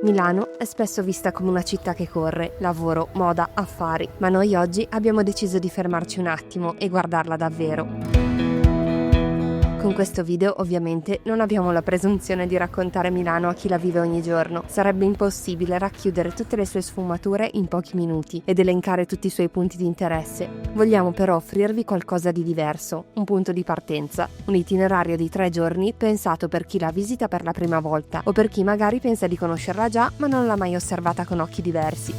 Milano è spesso vista come una città che corre, lavoro, moda, affari, ma noi oggi abbiamo deciso di fermarci un attimo e guardarla davvero. Con questo video ovviamente non abbiamo la presunzione di raccontare Milano a chi la vive ogni giorno. Sarebbe impossibile racchiudere tutte le sue sfumature in pochi minuti ed elencare tutti i suoi punti di interesse. Vogliamo però offrirvi qualcosa di diverso, un punto di partenza, un itinerario di 3 giorni pensato per chi la visita per la prima volta o per chi magari pensa di conoscerla già ma non l'ha mai osservata con occhi diversi.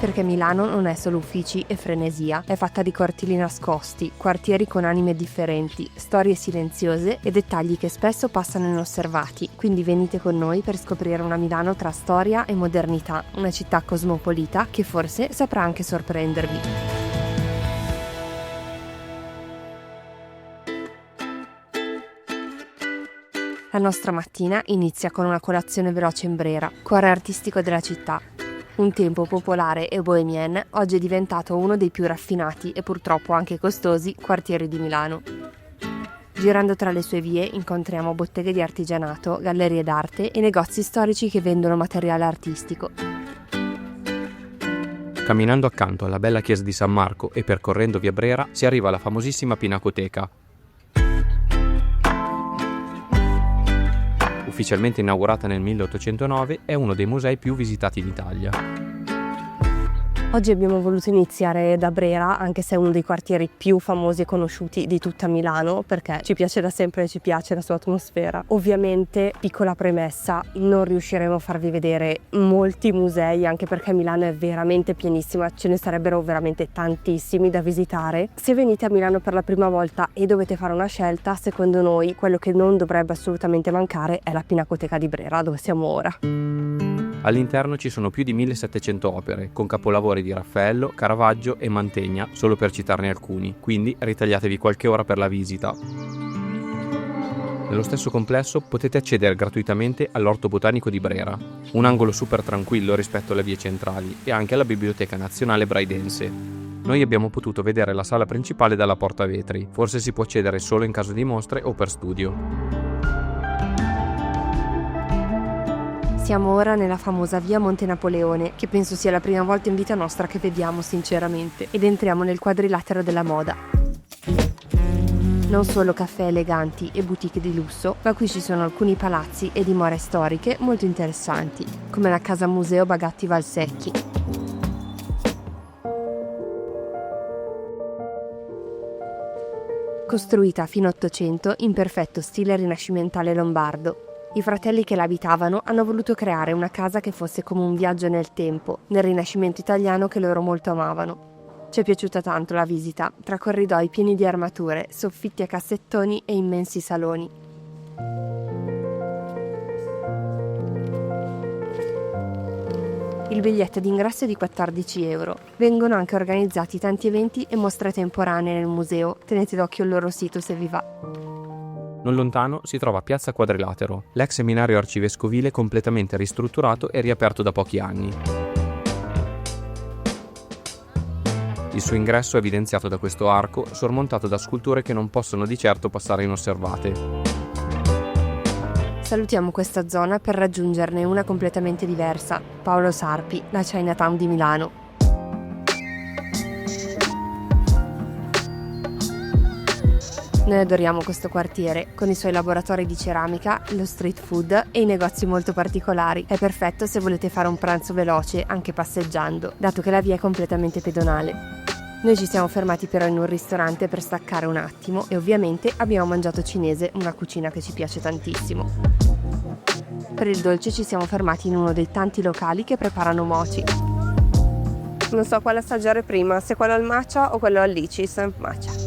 Perché Milano non è solo uffici e frenesia, è fatta di cortili nascosti, quartieri con anime differenti, storie silenziose e dettagli che spesso passano inosservati. Quindi venite con noi per scoprire una Milano tra storia e modernità, una città cosmopolita che forse saprà anche sorprendervi. La nostra mattina inizia con una colazione veloce in Brera, cuore artistico della città. Un tempo popolare e bohemien, oggi è diventato uno dei più raffinati e purtroppo anche costosi quartieri di Milano. Girando tra le sue vie incontriamo botteghe di artigianato, gallerie d'arte e negozi storici che vendono materiale artistico. Camminando accanto alla bella chiesa di San Marco e percorrendo via Brera si arriva alla famosissima Pinacoteca. Ufficialmente inaugurata nel 1809, è uno dei musei più visitati d'Italia. Oggi abbiamo voluto iniziare da Brera, anche se è uno dei quartieri più famosi e conosciuti di tutta Milano, perché ci piace da sempre e ci piace la sua atmosfera. Ovviamente, piccola premessa, non riusciremo a farvi vedere molti musei, anche perché Milano è veramente pienissima, ce ne sarebbero veramente tantissimi da visitare. Se venite a Milano per la prima volta e dovete fare una scelta, secondo noi quello che non dovrebbe assolutamente mancare è la Pinacoteca di Brera, dove siamo ora. All'interno ci sono più di 1700 opere, con capolavori di Raffaello, Caravaggio e Mantegna, solo per citarne alcuni, quindi ritagliatevi qualche ora per la visita. Nello stesso complesso potete accedere gratuitamente all'Orto Botanico di Brera, un angolo super tranquillo rispetto alle vie centrali, e anche alla Biblioteca Nazionale Braidense. Noi abbiamo potuto vedere la sala principale dalla porta vetri, forse si può accedere solo in caso di mostre o per studio. Siamo ora nella famosa via Monte Napoleone, che penso sia la prima volta in vita nostra che vediamo sinceramente, ed entriamo nel quadrilatero della moda. Non solo caffè eleganti e boutique di lusso, ma qui ci sono alcuni palazzi e dimore storiche molto interessanti, come la casa museo Bagatti Valsecchi. Costruita a fine Ottocento in perfetto stile rinascimentale lombardo. I fratelli che la abitavano hanno voluto creare una casa che fosse come un viaggio nel tempo, nel Rinascimento italiano che loro molto amavano. Ci è piaciuta tanto la visita, tra corridoi pieni di armature, soffitti a cassettoni e immensi saloni. Il biglietto d'ingresso è di 14 euro. Vengono anche organizzati tanti eventi e mostre temporanee nel museo, tenete d'occhio il loro sito se vi va. Non lontano si trova Piazza Quadrilatero, l'ex seminario arcivescovile completamente ristrutturato e riaperto da pochi anni. Il suo ingresso è evidenziato da questo arco, sormontato da sculture che non possono di certo passare inosservate. Salutiamo questa zona per raggiungerne una completamente diversa, Paolo Sarpi, la Chinatown di Milano. Noi adoriamo questo quartiere, con i suoi laboratori di ceramica, lo street food e i negozi molto particolari. È perfetto se volete fare un pranzo veloce, anche passeggiando, dato che la via è completamente pedonale. Noi ci siamo fermati però in un ristorante per staccare un attimo e ovviamente abbiamo mangiato cinese, una cucina che ci piace tantissimo. Per il dolce ci siamo fermati in uno dei tanti locali che preparano mochi. Non so quale assaggiare prima, se quello al matcha o quello al licis. Matcha.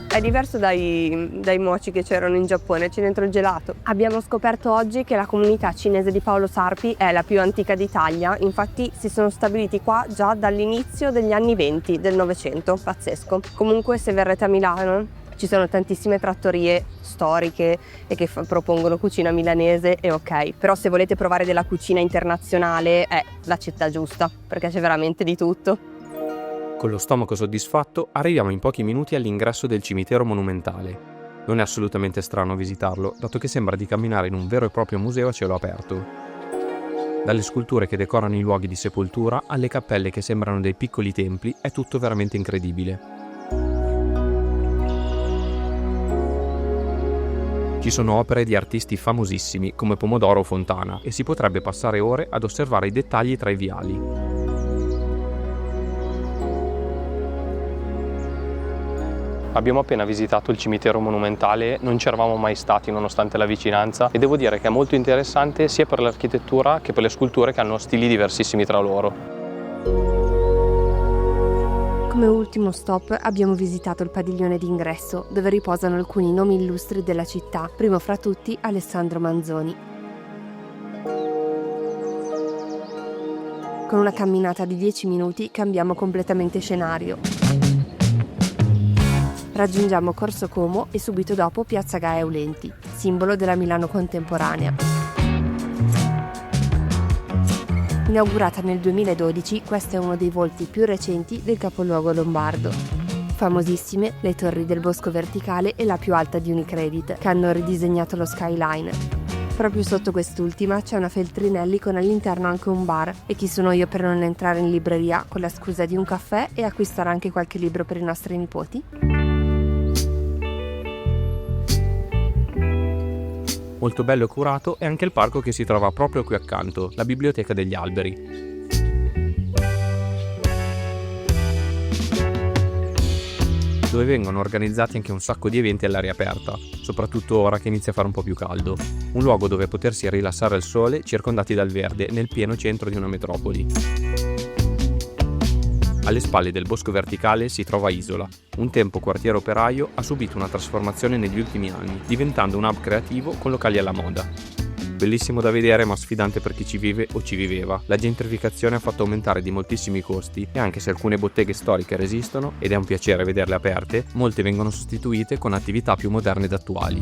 È diverso dai mochi che c'erano in Giappone, c'è dentro il gelato. Abbiamo scoperto oggi che la comunità cinese di Paolo Sarpi è la più antica d'Italia, infatti si sono stabiliti qua già dall'inizio degli anni 20 del Novecento, pazzesco. Comunque se verrete a Milano ci sono tantissime trattorie storiche e che propongono cucina milanese e ok, però se volete provare della cucina internazionale è la città giusta, perché c'è veramente di tutto. Con lo stomaco soddisfatto arriviamo in pochi minuti all'ingresso del cimitero monumentale. Non è assolutamente strano visitarlo, dato che sembra di camminare in un vero e proprio museo a cielo aperto. Dalle sculture che decorano i luoghi di sepoltura alle cappelle che sembrano dei piccoli templi, è tutto veramente incredibile. Ci sono opere di artisti famosissimi come Pomodoro o Fontana e si potrebbe passare ore ad osservare i dettagli tra i viali. Abbiamo appena visitato il cimitero monumentale, non ci eravamo mai stati nonostante la vicinanza e devo dire che è molto interessante sia per l'architettura che per le sculture che hanno stili diversissimi tra loro. Come ultimo stop abbiamo visitato il padiglione d'ingresso, dove riposano alcuni nomi illustri della città, primo fra tutti Alessandro Manzoni. Con una camminata di 10 minuti cambiamo completamente scenario. Raggiungiamo Corso Como e subito dopo Piazza Gaia Aulenti, simbolo della Milano contemporanea. Inaugurata nel 2012, questo è uno dei volti più recenti del capoluogo lombardo. Famosissime le torri del Bosco Verticale e la più alta di Unicredit, che hanno ridisegnato lo skyline. Proprio sotto quest'ultima c'è una Feltrinelli con all'interno anche un bar, e chi sono io per non entrare in libreria con la scusa di un caffè e acquistare anche qualche libro per i nostri nipoti? Molto bello e curato è anche il parco che si trova proprio qui accanto, la Biblioteca degli Alberi. Dove vengono organizzati anche un sacco di eventi all'aria aperta, soprattutto ora che inizia a fare un po' più caldo. Un luogo dove potersi rilassare al sole circondati dal verde nel pieno centro di una metropoli. Alle spalle del Bosco Verticale si trova Isola. Un tempo quartiere operaio, ha subito una trasformazione negli ultimi anni, diventando un hub creativo con locali alla moda. Bellissimo da vedere ma sfidante per chi ci vive o ci viveva. La gentrificazione ha fatto aumentare di moltissimi costi e anche se alcune botteghe storiche resistono, ed è un piacere vederle aperte, molte vengono sostituite con attività più moderne ed attuali.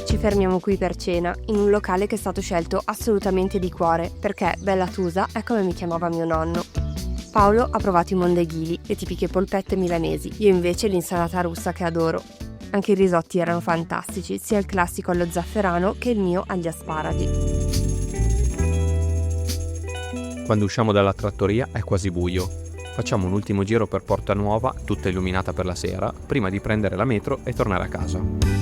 Ci fermiamo qui per cena, in un locale che è stato scelto assolutamente di cuore, perché Bella Tusa è come mi chiamava mio nonno. Paolo ha provato i mondeghili, le tipiche polpette milanesi, io invece l'insalata russa che adoro. Anche i risotti erano fantastici, sia il classico allo zafferano che il mio agli asparagi. Quando usciamo dalla trattoria è quasi buio. Facciamo un ultimo giro per Porta Nuova, tutta illuminata per la sera, prima di prendere la metro e tornare a casa.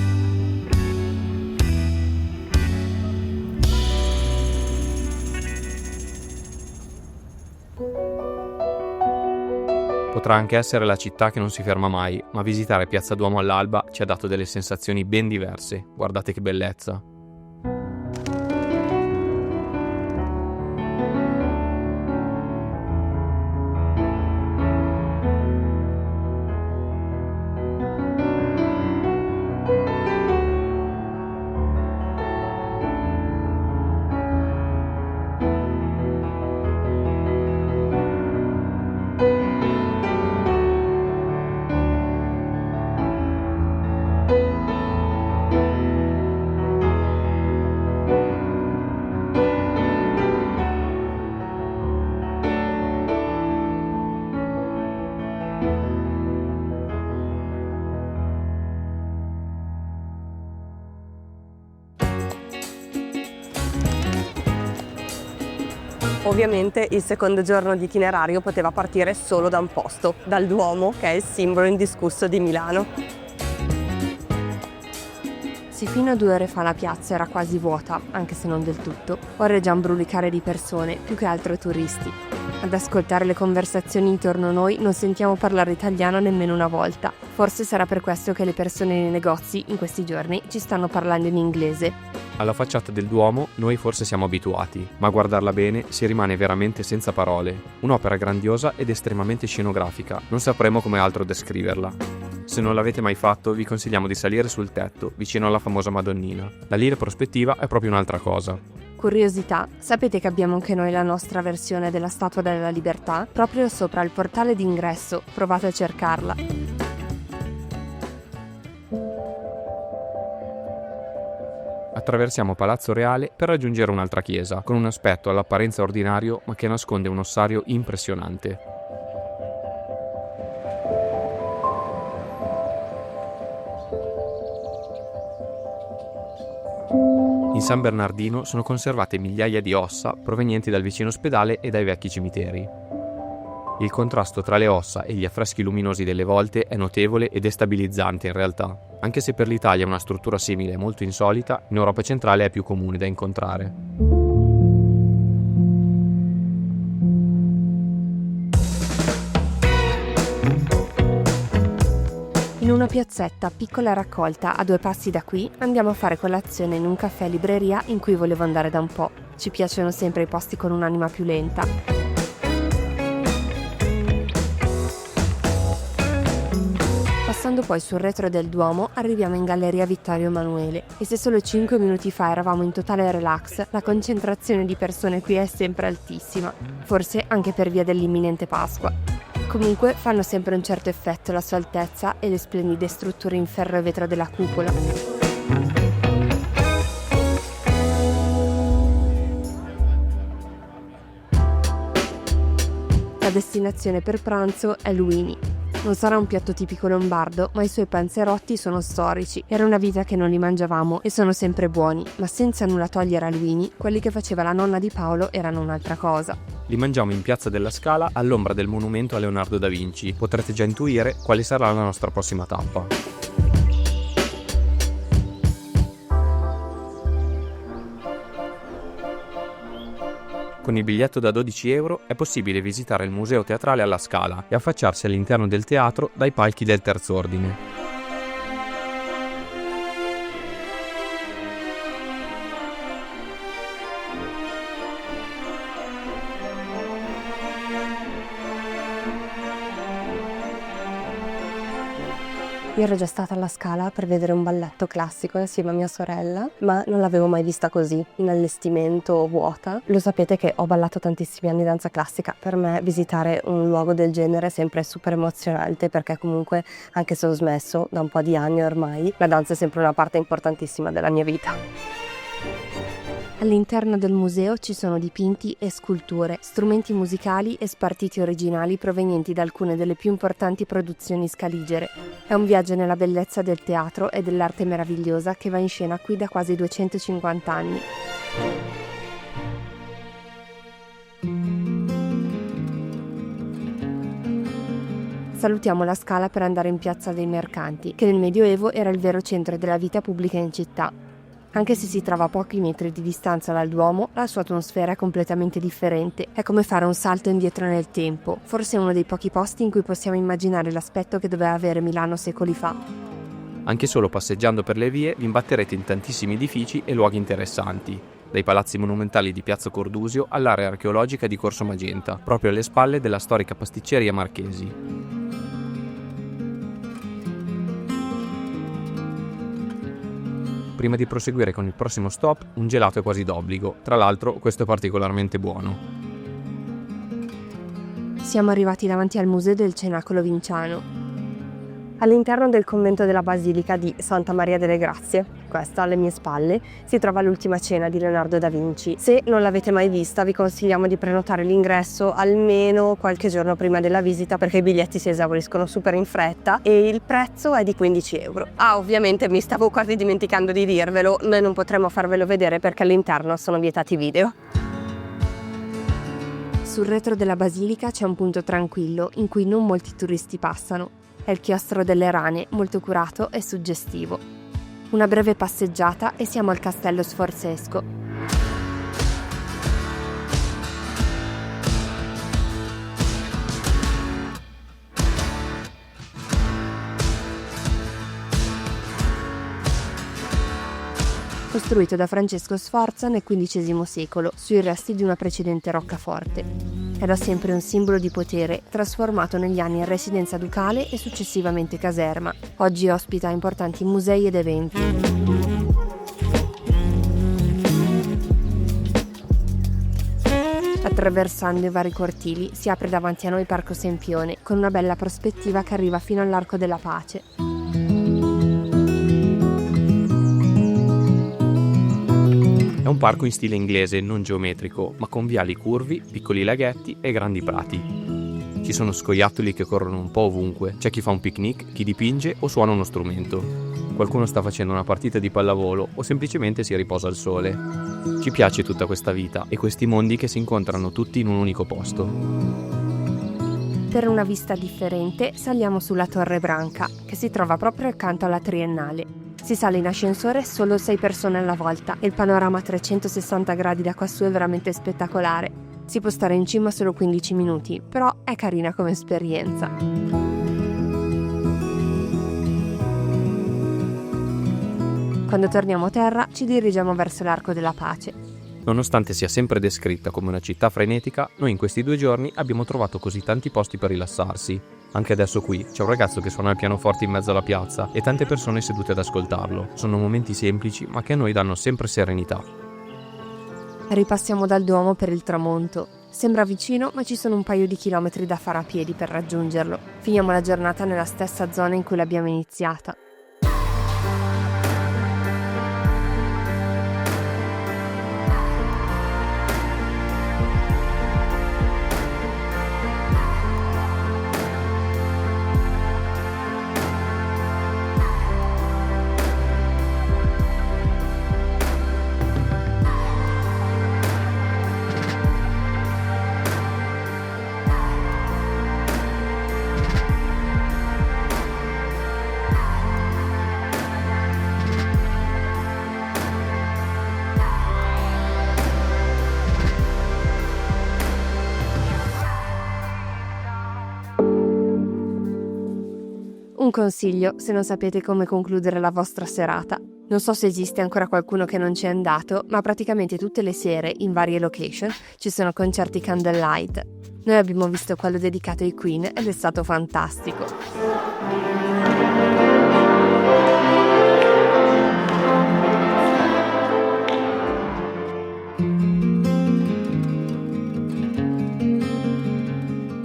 Potrà anche essere la città che non si ferma mai, ma visitare Piazza Duomo all'alba ci ha dato delle sensazioni ben diverse. Guardate che bellezza! Ovviamente il secondo giorno di itinerario poteva partire solo da un posto, dal Duomo, che è il simbolo indiscusso di Milano. Se fino a 2 ore fa la piazza era quasi vuota, anche se non del tutto, ora è già un brulicare di persone, più che altro turisti. Ad ascoltare le conversazioni intorno a noi non sentiamo parlare italiano nemmeno una volta. Forse sarà per questo che le persone nei negozi, in questi giorni, ci stanno parlando in inglese. Alla facciata del Duomo noi forse siamo abituati, ma a guardarla bene si rimane veramente senza parole. Un'opera grandiosa ed estremamente scenografica, non sapremo come altro descriverla. Se non l'avete mai fatto vi consigliamo di salire sul tetto, vicino alla famosa Madonnina. Da lì la prospettiva è proprio un'altra cosa. Curiosità, sapete che abbiamo anche noi la nostra versione della Statua della Libertà? Proprio sopra il portale d'ingresso, provate a cercarla. Attraversiamo Palazzo Reale per raggiungere un'altra chiesa, con un aspetto all'apparenza ordinario ma che nasconde un ossario impressionante. In San Bernardino sono conservate migliaia di ossa provenienti dal vicino ospedale e dai vecchi cimiteri. Il contrasto tra le ossa e gli affreschi luminosi delle volte è notevole e destabilizzante in realtà. Anche se per l'Italia una struttura simile è molto insolita, in Europa centrale è più comune da incontrare. In una piazzetta piccola e raccolta a 2 passi da qui andiamo a fare colazione in un caffè libreria in cui volevo andare da un po'. Ci piacciono sempre i posti con un'anima più lenta. Passando poi sul retro del Duomo arriviamo in Galleria Vittorio Emanuele e se solo 5 minuti fa eravamo in totale relax, la concentrazione di persone qui è sempre altissima, forse anche per via dell'imminente Pasqua. Comunque fanno sempre un certo effetto la sua altezza e le splendide strutture in ferro e vetro della cupola. La destinazione per pranzo è Luini. Non sarà un piatto tipico lombardo, ma i suoi panzerotti sono storici. Era una vita che non li mangiavamo e sono sempre buoni, ma senza nulla togliere a Luini, quelli che faceva la nonna di Paolo erano un'altra cosa. Li mangiamo in Piazza della Scala all'ombra del monumento a Leonardo da Vinci. Potrete già intuire quale sarà la nostra prossima tappa. Con il biglietto da 12 euro è possibile visitare il Museo Teatrale alla Scala e affacciarsi all'interno del teatro dai palchi del Terzo Ordine. Io ero già stata alla Scala per vedere un balletto classico insieme a mia sorella, ma non l'avevo mai vista così, in allestimento, vuota. Lo sapete che ho ballato tantissimi anni danza classica, per me visitare un luogo del genere è sempre super emozionante perché comunque, anche se ho smesso da un po' di anni ormai, la danza è sempre una parte importantissima della mia vita. All'interno del museo ci sono dipinti e sculture, strumenti musicali e spartiti originali provenienti da alcune delle più importanti produzioni scaligere. È un viaggio nella bellezza del teatro e dell'arte meravigliosa che va in scena qui da quasi 250 anni. Salutiamo la Scala per andare in Piazza dei Mercanti, che nel Medioevo era il vero centro della vita pubblica in città. Anche se si trova a pochi metri di distanza dal Duomo, la sua atmosfera è completamente differente. È come fare un salto indietro nel tempo, forse uno dei pochi posti in cui possiamo immaginare l'aspetto che doveva avere Milano secoli fa. Anche solo passeggiando per le vie vi imbatterete in tantissimi edifici e luoghi interessanti, dai palazzi monumentali di Piazza Cordusio all'area archeologica di Corso Magenta, proprio alle spalle della storica pasticceria Marchesi. Prima di proseguire con il prossimo stop, un gelato è quasi d'obbligo. Tra l'altro, questo è particolarmente buono. Siamo arrivati davanti al Museo del Cenacolo Vinciano. All'interno del convento della Basilica di Santa Maria delle Grazie, questa alle mie spalle, si trova l'Ultima Cena di Leonardo da Vinci. Se non l'avete mai vista, vi consigliamo di prenotare l'ingresso almeno qualche giorno prima della visita perché i biglietti si esauriscono super in fretta e il prezzo è di 15 euro. Ah, ovviamente mi stavo quasi dimenticando di dirvelo, noi non potremo farvelo vedere perché all'interno sono vietati video. Sul retro della basilica c'è un punto tranquillo in cui non molti turisti passano. È il chiostro delle rane, molto curato e suggestivo. Una breve passeggiata e siamo al Castello Sforzesco. Costruito da Francesco Sforza nel XV secolo sui resti di una precedente roccaforte. Era sempre un simbolo di potere, trasformato negli anni in residenza ducale e successivamente caserma. Oggi ospita importanti musei ed eventi. Attraversando i vari cortili si apre davanti a noi Parco Sempione, con una bella prospettiva che arriva fino all'Arco della Pace. È un parco in stile inglese, non geometrico, ma con viali curvi, piccoli laghetti e grandi prati. Ci sono scoiattoli che corrono un po' ovunque, c'è chi fa un picnic, chi dipinge o suona uno strumento. qualcuno sta facendo una partita di pallavolo o semplicemente si riposa al sole. Ci piace tutta questa vita e questi mondi che si incontrano tutti in un unico posto. Per una vista differente saliamo sulla Torre Branca, che si trova proprio accanto alla Triennale. Si sale in ascensore solo 6 persone alla volta e il panorama a 360 gradi da quassù è veramente spettacolare. Si può stare in cima solo 15 minuti, però è carina come esperienza. Quando torniamo a terra ci dirigiamo verso l'Arco della Pace. Nonostante sia sempre descritta come una città frenetica, noi in questi 2 giorni abbiamo trovato così tanti posti per rilassarsi. Anche adesso qui c'è un ragazzo che suona il pianoforte in mezzo alla piazza e tante persone sedute ad ascoltarlo. Sono momenti semplici ma che a noi danno sempre serenità. Ripassiamo dal Duomo per il tramonto. Sembra vicino, ma ci sono un paio di chilometri da fare a piedi per raggiungerlo. Finiamo la giornata nella stessa zona in cui l'abbiamo iniziata. Un consiglio se non sapete come concludere la vostra serata. Non so se esiste ancora qualcuno che non ci è andato, ma praticamente tutte le sere, in varie location, ci sono concerti candlelight. Noi abbiamo visto quello dedicato ai Queen ed è stato fantastico.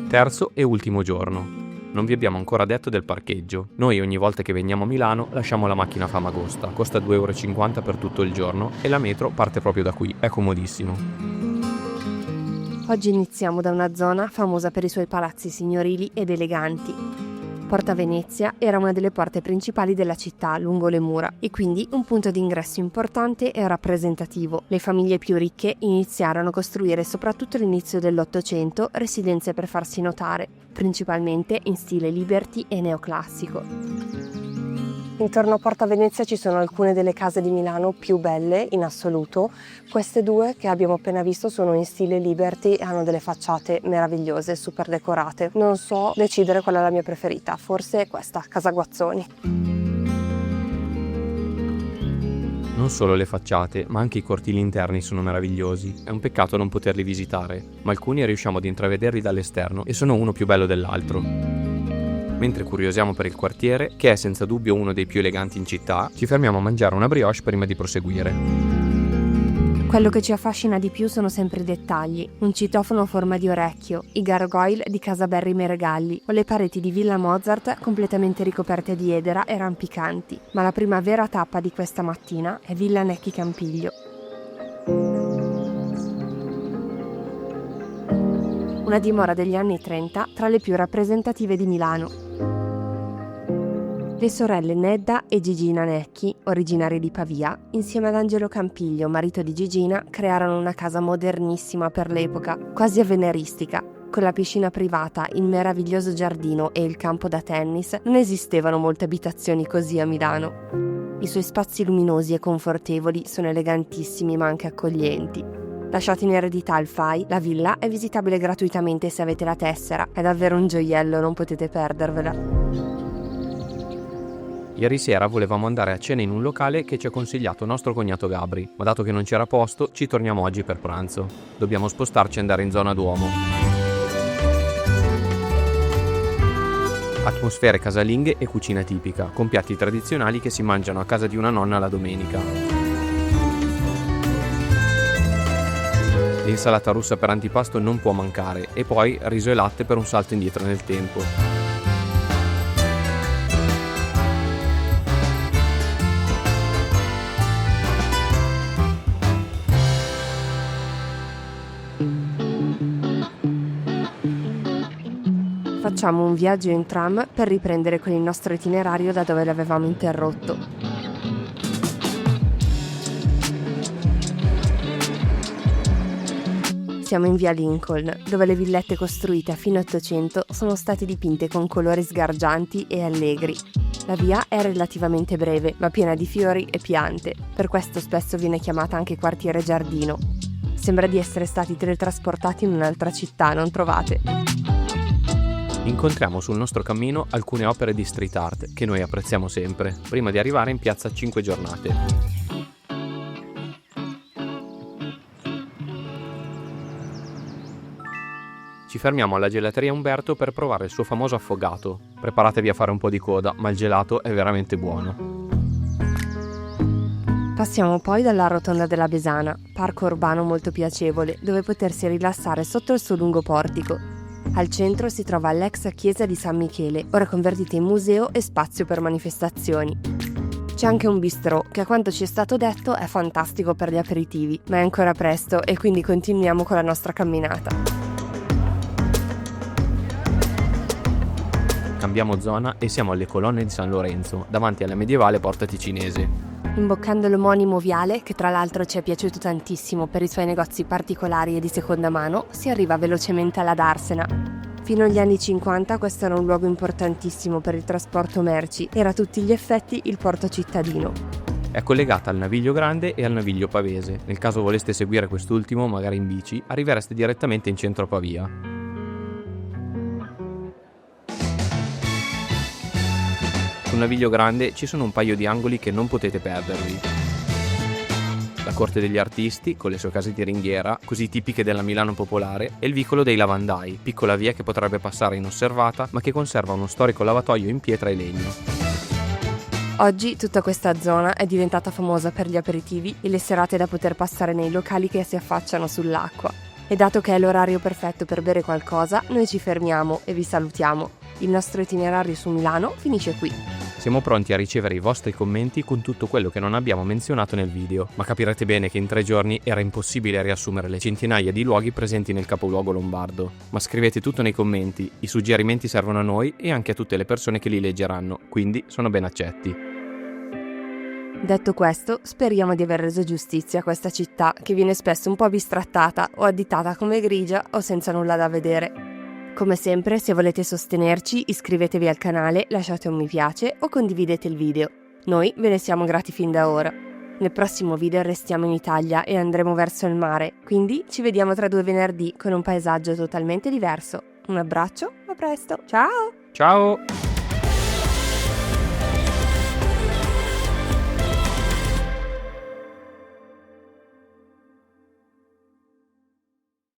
Terzo e ultimo giorno. Non vi abbiamo ancora detto del parcheggio. Noi ogni volta che veniamo a Milano lasciamo la macchina a Famagosta, costa 2,50 € per tutto il giorno e la metro parte proprio da qui, è comodissimo. Oggi iniziamo da una zona famosa per i suoi palazzi signorili ed eleganti. Porta Venezia era una delle porte principali della città lungo le mura e quindi un punto di ingresso importante e rappresentativo. Le famiglie più ricche iniziarono a costruire soprattutto all'inizio dell'Ottocento residenze per farsi notare, principalmente in stile liberty e neoclassico. Intorno a Porta Venezia ci sono alcune delle case di Milano più belle in assoluto. Queste due che abbiamo appena visto sono in stile liberty e hanno delle facciate meravigliose, super decorate. Non so decidere qual è la mia preferita, forse è questa, Casa Guazzoni. Non solo le facciate, ma anche i cortili interni sono meravigliosi. È un peccato non poterli visitare, ma alcuni riusciamo ad intravederli dall'esterno e sono uno più bello dell'altro. Mentre curiosiamo per il quartiere, che è senza dubbio uno dei più eleganti in città, ci fermiamo a mangiare una brioche prima di proseguire. Quello che ci affascina di più sono sempre i dettagli. Un citofono a forma di orecchio, i gargoyle di Casa Berry Meregalli o le pareti di Villa Mozart completamente ricoperte di edera e rampicanti. Ma la prima vera tappa di questa mattina è Villa Necchi Campiglio. Una dimora degli anni 30 tra le più rappresentative di Milano. Le sorelle Nedda e Gigina Necchi, originarie di Pavia, insieme ad Angelo Campiglio, marito di Gigina, crearono una casa modernissima per l'epoca, quasi avveniristica. Con la piscina privata, il meraviglioso giardino e il campo da tennis, non esistevano molte abitazioni così a Milano. I suoi spazi luminosi e confortevoli sono elegantissimi ma anche accoglienti. Lasciata in eredità al FAI, la villa è visitabile gratuitamente se avete la tessera. È davvero un gioiello, non potete perdervela. Ieri sera volevamo andare a cena in un locale che ci ha consigliato nostro cognato Gabri, ma dato che non c'era posto, ci torniamo oggi per pranzo. Dobbiamo spostarci e andare in zona Duomo. Atmosfere casalinghe e cucina tipica, con piatti tradizionali che si mangiano a casa di una nonna la domenica. L'insalata russa per antipasto non può mancare e poi riso e latte per un salto indietro nel tempo. facciamo un viaggio in tram per riprendere con il nostro itinerario da dove l'avevamo interrotto. Siamo in via Lincoln, dove le villette costruite a fine Ottocento sono state dipinte con colori sgargianti e allegri. La via è relativamente breve, ma piena di fiori e piante, per questo spesso viene chiamata anche quartiere giardino. Sembra di essere stati teletrasportati in un'altra città, non trovate? Incontriamo sul nostro cammino alcune opere di street art che noi apprezziamo sempre, prima di arrivare in piazza Cinque Giornate. Ci fermiamo alla gelateria Umberto per provare il suo famoso affogato. Preparatevi a fare un po' di coda, ma il gelato è veramente buono. Passiamo poi dalla Rotonda della Besana, parco urbano molto piacevole, dove potersi rilassare sotto il suo lungo portico. Al centro si trova l'ex chiesa di San Michele, ora convertita in museo e spazio per manifestazioni. C'è anche un bistrò che, a quanto ci è stato detto, è fantastico per gli aperitivi, ma è ancora presto e quindi continuiamo con la nostra camminata. Cambiamo zona e siamo alle colonne di San Lorenzo, davanti alla medievale Porta Ticinese. Imboccando l'omonimo viale, che tra l'altro ci è piaciuto tantissimo per i suoi negozi particolari e di seconda mano, si arriva velocemente alla Darsena. Fino agli anni 50 questo era un luogo importantissimo per il trasporto merci, era a tutti gli effetti il porto cittadino. È collegata al Naviglio Grande e al Naviglio Pavese. Nel caso voleste seguire quest'ultimo, magari in bici, arrivereste direttamente in centro a Pavia. Sul Naviglio Grande ci sono un paio di angoli che non potete perdervi. La Corte degli Artisti, con le sue case di ringhiera, così tipiche della Milano popolare, e il Vicolo dei Lavandai, piccola via che potrebbe passare inosservata, ma che conserva uno storico lavatoio in pietra e legno. Oggi tutta questa zona è diventata famosa per gli aperitivi e le serate da poter passare nei locali che si affacciano sull'acqua. E dato che è l'orario perfetto per bere qualcosa, noi ci fermiamo e vi salutiamo. Il nostro itinerario su Milano finisce qui. Siamo pronti a ricevere i vostri commenti con tutto quello che non abbiamo menzionato nel video, ma capirete bene che in 3 giorni era impossibile riassumere le centinaia di luoghi presenti nel capoluogo lombardo. Ma scrivete tutto nei commenti, i suggerimenti servono a noi e anche a tutte le persone che li leggeranno, quindi sono ben accetti. Detto questo, speriamo di aver reso giustizia a questa città che viene spesso un po' bistrattata o additata come grigia o senza nulla da vedere. Come sempre, se volete sostenerci, iscrivetevi al canale, lasciate un mi piace o condividete il video. Noi ve ne siamo grati fin da ora. Nel prossimo video restiamo in Italia e andremo verso il mare, quindi ci vediamo tra 2 venerdì con un paesaggio totalmente diverso. Un abbraccio, a presto, ciao! Ciao!